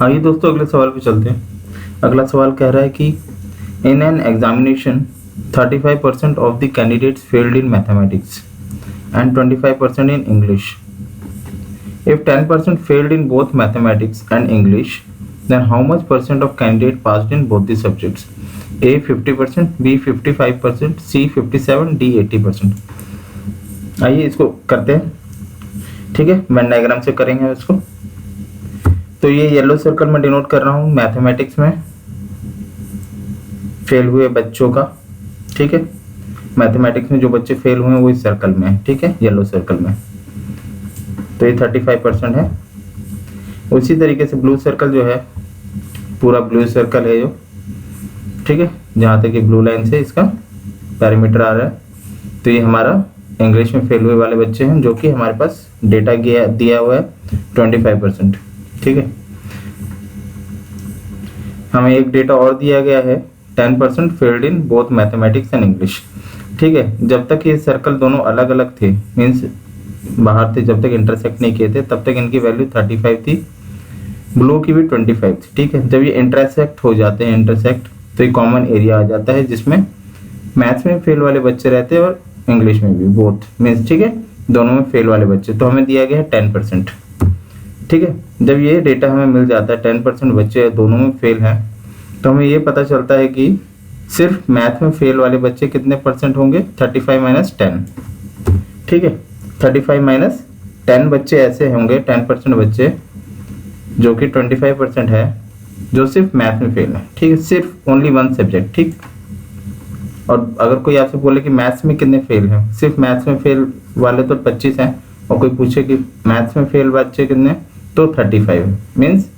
आइए दोस्तों अगले सवाल पे चलते हैं। अगला सवाल कह रहा है कि in an examination 35% of the candidates failed in mathematics and 25% in English. If 10% failed in both mathematics and English, then how much percent of candidate passed in both the subjects? A 50%, B 55%, C 57, D 80%। आइए इसको करते हैं, ठीक है। Venn diagram से करेंगे इसको। तो ये येलो सर्कल में डिनोट कर रहा हूँ मैथमेटिक्स में फेल हुए बच्चों का, ठीक है। मैथमेटिक्स में जो बच्चे फेल हुए हैं वो इस सर्कल में है, ठीक है, येलो सर्कल में। तो ये 35% है। उसी तरीके से ब्लू सर्कल जो है, पूरा ब्लू सर्कल है जो, ठीक है, जहाँ तक कि ब्लू लाइन से इसका पैरामीटर आ रहा है। तो ये हमारा इंग्लिश में फेल हुए वाले बच्चे हैं, जो कि हमारे पास डेटा दिया हुआ है 25%, ठीक है। हमें एक डेटा और दिया गया है 10% failed in both mathematics and English, ठीक है। जब तक ये सर्कल दोनों अलग अलग थे, मीन्स बाहर थे, जब तक इंटरसेक्ट नहीं किए थे, तब तक इनकी वैल्यू 35 थी, ब्लू की भी 25 थी, ठीक है। जब ये इंटरसेक्ट हो जाते हैं, तो ये कॉमन एरिया आ जाता है, जिसमें मैथ्स में फेल वाले बच्चे रहते हैं और इंग्लिश में भी, बोथ मीन्स, ठीक है, दोनों में फेल वाले बच्चे। तो हमें दिया गया है 10%, ठीक है। जब ये डेटा हमें मिल जाता है 10% बच्चे दोनों में फेल हैं, तो हमें ये पता चलता है कि सिर्फ मैथ में फेल वाले बच्चे कितने परसेंट होंगे, 35 माइनस 10, ठीक है। 35 माइनस 10 बच्चे ऐसे होंगे, 10% बच्चे जो कि 25% है, जो सिर्फ मैथ में फेल है, ठीक है, सिर्फ ओनली वन सब्जेक्ट, ठीक। और अगर कोई आपसे बोले कि मैथ्स में कितने फेल हैं, सिर्फ मैथ्स में फेल वाले तो 25 हैं, और कोई पूछे कि मैथ्स में फेल बच्चे कितने, तो 35 है। मीन्स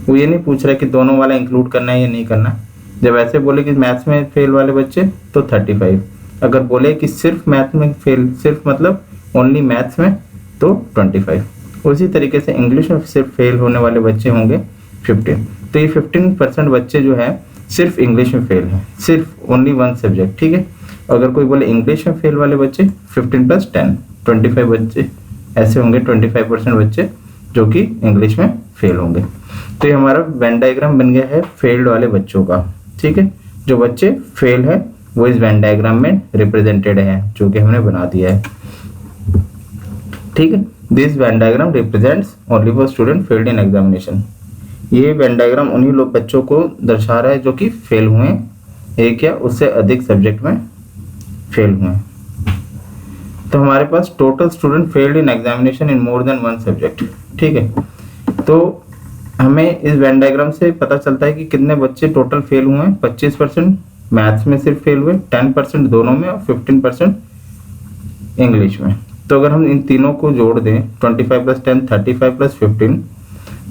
वो ये नहीं पूछ रहा कि दोनों वाला इंक्लूड करना है या नहीं करना। जब ऐसे बोले कि मैथ्स में फेल वाले बच्चे तो 35, अगर बोले कि सिर्फ मैथ में फेल, सिर्फ मतलब ओनली मैथ्स में, तो 25। उसी तरीके से इंग्लिश में सिर्फ फेल होने वाले बच्चे होंगे 15। तो ये 15% बच्चे जो है सिर्फ इंग्लिश में फेल हैं, सिर्फ ओनली वन सब्जेक्ट, ठीक है। अगर कोई बोले इंग्लिश में फेल वाले बच्चे 15 + 10 25 बच्चे ऐसे होंगे, 25% बच्चे जो कि इंग्लिश में फेल होंगे। तो ये हमारा वेन डायग्राम बन गया है फेल्ड वाले बच्चों का, ठीक है। जो बच्चे फेल है वो इस वेन डायग्राम में रिप्रेजेंटेड है, जो कि हमने बना दिया है, ठीक है। This Venn diagram represents only for student failed in examination. ये वेन डायग्राम उन्हीं लोग बच्चों को दर्शा रहा है जो कि फेल हुए एक या उससे अधिक सब्जेक्ट में फेल हुए। तो हमारे पास total student failed in examination in more than one subject, ठीक है। तो हमें इस वेन डायग्राम से पता चलता है कि कितने बच्चे टोटल फेल हुए हैं। 25% मैथ्स में सिर्फ फेल हुए, 10% दोनों में, और 15% इंग्लिश में। तो अगर हम इन तीनों को जोड़ दें, 25 + 10 35 + 15,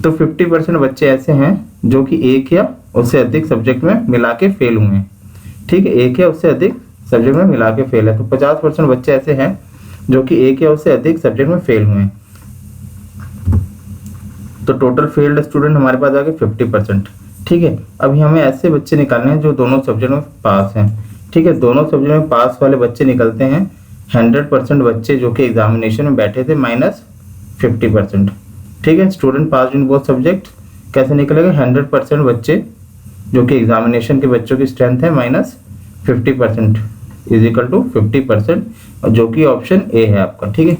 तो 50% बच्चे ऐसे हैं जो कि एक या उससे अधिक सब्जेक्ट में मिला के फेल हुए हैं, ठीक है। एक या उससे अधिक सब्जेक्ट में मिला के फेल है। तो 50% बच्चे ऐसे हैं जो कि एक या उससे अधिक सब्जेक्ट में फेल हुए हैं। तो टोटल फेल्ड स्टूडेंट हमारे पास आ गए 50%, ठीक है। अभी हमें ऐसे बच्चे निकालने हैं जो दोनों सब्जेक्ट में पास हैं, ठीक है। दोनों सब्जेक्ट में पास वाले बच्चे निकलते हैं 100% बच्चे जो कि एग्जामिनेशन में बैठे थे माइनस 50%, ठीक है। Student pass in both subject कैसे निकलेगा, 100% बच्चे जो कि एग्जामिनेशन के बच्चों की स्ट्रेंथ है माइनस 50% इज इक्वल टू 50%, जो कि ऑप्शन ए है आपका, ठीक है,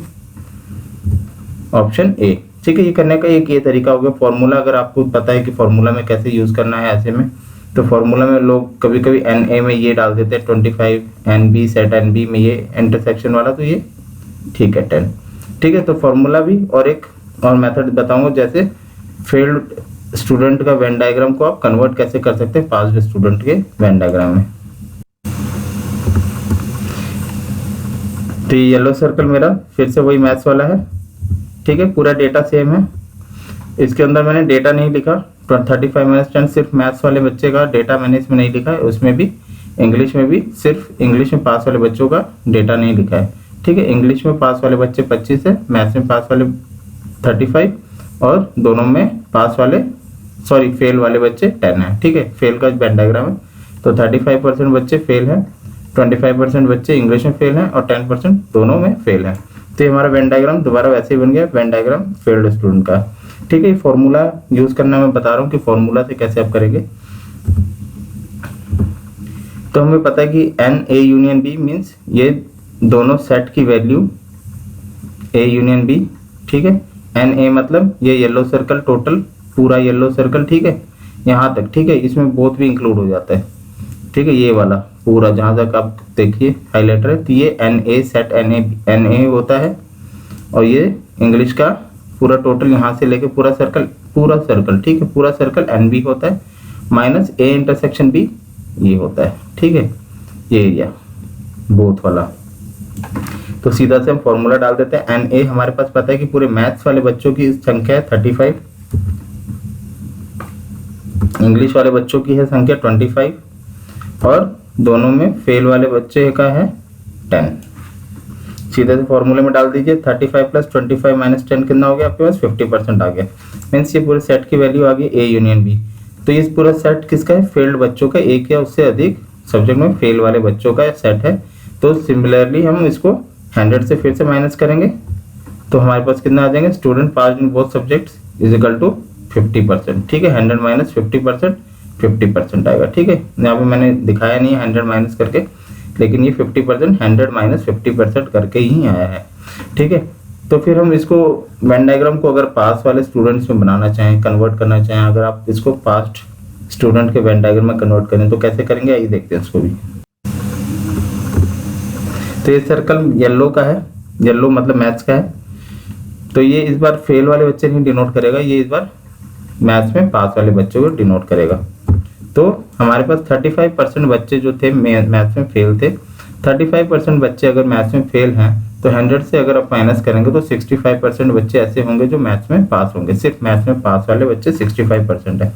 ऑप्शन ए, ठीक है। ये करने का एक ये तरीका हो गया। फॉर्मूला अगर आपको पता है कि फॉर्मूला में कैसे यूज करना है ऐसे में, तो फॉर्मूला में लोग कभी कभी NA में ये डाल देते हैं 25, NB सेट NB में ये इंटरसेक्शन वाला, तो ये ठीक है 10, ठीक है। तो फॉर्मूला भी और एक और मेथड बताऊंगा, जैसे फेल्ड स्टूडेंट का वेन डायग्राम को आप कन्वर्ट कैसे कर सकते हैं पास्ड स्टूडेंट के वेन डायग्राम में। तो ये येलो सर्कल मेरा फिर से वही मैथ्स वाला है, ठीक है। पूरा डेटा सेम है, इसके अंदर मैंने डेटा नहीं लिखा। 35 - 10 सिर्फ मैथ्स वाले बच्चे का डेटा मैंने इसमें नहीं लिखा है। उसमें भी इंग्लिश में भी सिर्फ इंग्लिश में पास वाले बच्चों का डेटा नहीं लिखा है, ठीक है। इंग्लिश में पास वाले बच्चे 25 है, मैथ्स में पास वाले 35, और दोनों में पास वाले फेल वाले बच्चे 10 है, ठीक है। फेल का वेन डायग्राम है। तो 35% बच्चे फेल है, 25% बच्चे इंग्लिश में फेल हैं, और 10% दोनों में फेल है। तो ये हमारा वेन डायग्राम दोबारा वैसे ही बन गया, वेन डायग्राम फेल्ड स्टूडेंट का। ठीक है, फॉर्मूला यूज करना मैं बता रहा हूँ कि फॉर्मूला से कैसे आप करेंगे। तो हमें पता है कि n A union B means ये दोनों सेट की वैल्यू ए यूनियन बी, ठीक है। एन ए मतलब ये येलो सर्कल, टोटल पूरा येलो सर्कल, ठीक है, यहाँ तक, ठीक है, इसमें बोथ भी इंक्लूड हो जाता है, ठीक है, ये वाला पूरा जहाँ तक आप देखिए हाईलाइटर है, तो ये n A set n A होता है, और ये इंग्लिश का पूरा टोटल यहाँ से लेके पूरा सर्कल, ठीक है, पूरा सर्कल एन बी होता है, माइनस ए इंटरसेक्शन बी ये होता है, ठीक है, ये एरिया बोथ वाला। तो सीधा से हम फॉर्मूला डाल देते हैं। एन ए हमारे पास पता है कि पूरे मैथ्स वाले बच्चों की संख्या है 35, इंग्लिश वाले बच्चों की है संख्या 25, और दोनों में फेल वाले बच्चे का है 10। सीधे से फॉर्मूले में डाल दीजिए, 35 प्लस 25 माइनस 10 कितना हो गया आपके पास, 50% आ गया। मीन्स ये पूरे सेट की वैल्यू आ गई ए यूनियन बी। तो इस पूरा सेट किसका है, फेल्ड बच्चों का, एक या उससे अधिक सब्जेक्ट में फेल वाले बच्चों का सेट है। तो सिमिलरली हम इसको 100 से फिर से माइनस करेंगे, तो हमारे पास कितना आ जाएंगे, student pass in both subjects is equal to 50%, ठीक है, 100 माइनस 50%, 50% आएगा, ठीक है। यहाँ पे मैंने दिखाया नहीं है 100 माइनस करके, लेकिन ये 50%, 100 माइनस 50% करके ही आया है, ठीक है। तो फिर हम इसको वेन डायग्राम को अगर पास वाले स्टूडेंट्स में बनाना चाहें, कन्वर्ट करना चाहें, अगर आप इसको पास्ट स्टूडेंट के वेन डायग्राम में कन्वर्ट करें तो कैसे करेंगे, आइए देखते हैं इसको भी। तो ये सर्कल येलो का है, येलो मतलब मैथ्स का है, तो ये इस बार फेल वाले बच्चे नहीं डिनोट करेगा, ये इस बार मैथ्स में पास वाले बच्चों को डिनोट करेगा। तो हमारे पास 35% बच्चे जो थे मैथ्स में फेल थे, 35% बच्चे अगर मैथ्स में फेल हैं तो 100 से अगर आप माइनस करेंगे तो 65% बच्चे ऐसे होंगे जो मैथ्स में पास होंगे। सिर्फ मैथ्स में पास वाले बच्चे 65% है।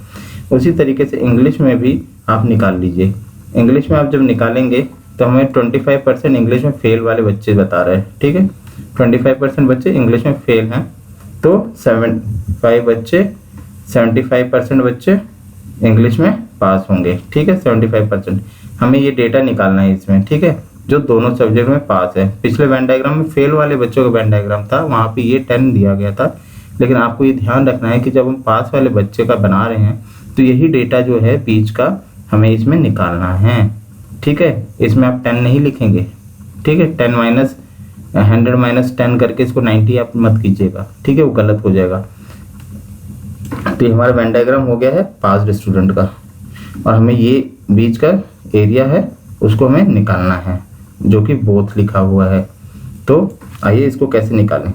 उसी तरीके से इंग्लिश में भी आप निकाल लीजिए। इंग्लिश में आप जब निकालेंगे तो हमें 25% इंग्लिश में फेल वाले बच्चे बता रहे हैं, ठीक है, 25% बच्चे इंग्लिश में फेल हैं, तो 75% बच्चे इंग्लिश में पास होंगे, ठीक है, 75%। हमें ये डेटा निकालना है इसमें, ठीक है, जो दोनों सब्जेक्ट में पास है। पिछले वेन डायग्राम में फेल वाले बच्चों का वेन डायग्राम था, वहाँ पे ये 10 दिया गया था, लेकिन आपको ये ध्यान रखना है कि जब हम पास वाले बच्चे का बना रहे हैं तो यही डेटा जो है बीच का हमें इसमें निकालना है, ठीक है। इसमें आप 10 नहीं लिखेंगे, ठीक है, 10 माइनस 100 माइनस 10 करके इसको 90 आप मत कीजिएगा, ठीक है, वो गलत हो जाएगा। तो ये हमारा वेन डायग्राम हो गया है पास्ड स्टूडेंट का, और हमें ये बीच का एरिया है उसको हमें निकालना है, जो कि बोथ लिखा हुआ है। तो आइए इसको कैसे निकालें।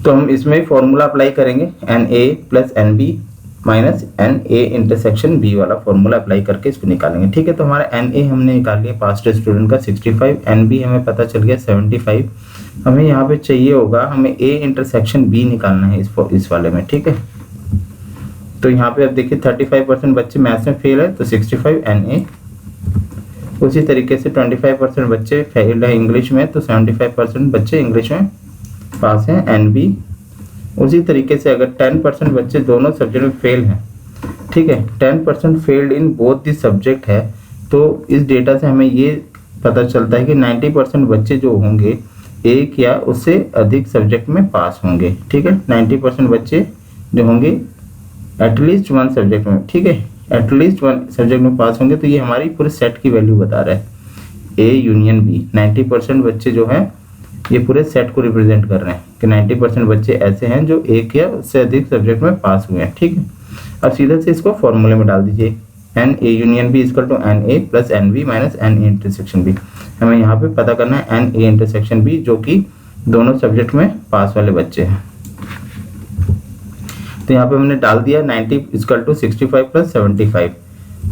तो हम इसमें फॉर्मूला अप्लाई करेंगे, n A plus n B minus n A intersection B वाला फॉर्मूला अप्लाई करके इसको निकालेंगे, ठीक है। तो हमारा एन ए हमने निकाल लिया पास्ट स्टूडेंट का 65, एन बी हमें पता चल गया 75। हमें यहाँ पे चाहिए होगा, हमें ए इंटरसेक्शन बी निकालना है इस वाले में, ठीक है। तो यहाँ पे आप देखिए 35% बच्चे मैथ्स में फेल है, तो 65 एन ए। उसी तरीके से 25% बच्चे फेल है इंग्लिश में, तो 75% बच्चे इंग्लिश में पास हैं, एन बी। उसी तरीके से अगर 10% बच्चे दोनों सब्जेक्ट में फेल हैं, ठीक है, 10% failed in both the subject है, तो इस डेटा से हमें ये पता चलता है कि 90% बच्चे जो होंगे एक या उससे अधिक सब्जेक्ट में पास होंगे, ठीक है। 90% बच्चे जो होंगे एटलीस्ट वन सब्जेक्ट में, ठीक है, एटलीस्ट वन सब्जेक्ट में पास होंगे। तो ये हमारी पूरे सेट की वैल्यू बता रहा है, ए यूनियन बी। 90% बच्चे जो हैं ये पूरे सेट को रिप्रेजेंट कर रहे हैं कि 90% बच्चे ऐसे हैं जो एक या उससे अधिक सब्जेक्ट में पास हुए हैं, ठीक है। अब सीधे से इसको फॉर्मूले में डाल दीजिए, n A union B equal to n A plus n B minus n A intersection B. हमें यहाँ पे पता करना है एन ए इंटरसेक्शन बी, जो कि दोनों सब्जेक्ट में पास वाले बच्चे हैं। तो यहाँ पे हमने डाल दिया 90 इक्वल टू 65 प्लस 75।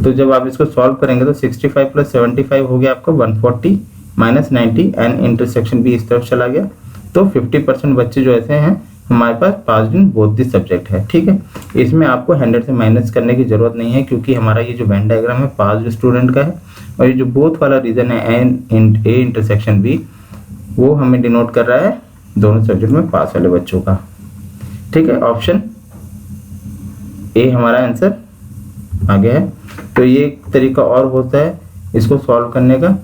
तो जब आप इसको सॉल्व करेंगे तो 65 प्लस 75 हो गया आपको 140 माइनस 90, एन इंटरसेक्शन बी इस तरफ चला गया। तो 50% बच्चे जो ऐसे हैं हमारे पास पास इन बोथ दी सब्जेक्ट है, ठीक है। इसमें आपको 100 से माइनस करने की जरूरत नहीं है, क्योंकि हमारा ये जो वेन डायग्राम है पास स्टूडेंट का है, और ये जो बोथ वाला रीजन है एन ए इंटरसेक्शन बी, वो हमें डिनोट कर रहा है दोनों सब्जेक्ट में पास वाले बच्चों का, ठीक है। ऑप्शन ए हमारा आंसर आ गया है। तो ये एक तरीका और होता है इसको सॉल्व करने का।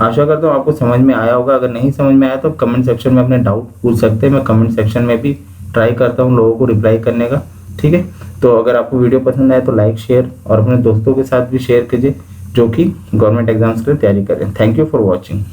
आशा करता हूँ आपको समझ में आया होगा। अगर नहीं समझ में आया तो कमेंट सेक्शन में अपने डाउट पूछ सकते हैं, मैं कमेंट सेक्शन में भी ट्राई करता हूँ लोगों को रिप्लाई करने का। ठीक है, तो अगर आपको वीडियो पसंद आए तो लाइक शेयर और अपने दोस्तों के साथ भी शेयर कीजिए जो कि गवर्नमेंट एग्जाम्स के लिए तैयारी कर रहे हैं। Thank you for watching.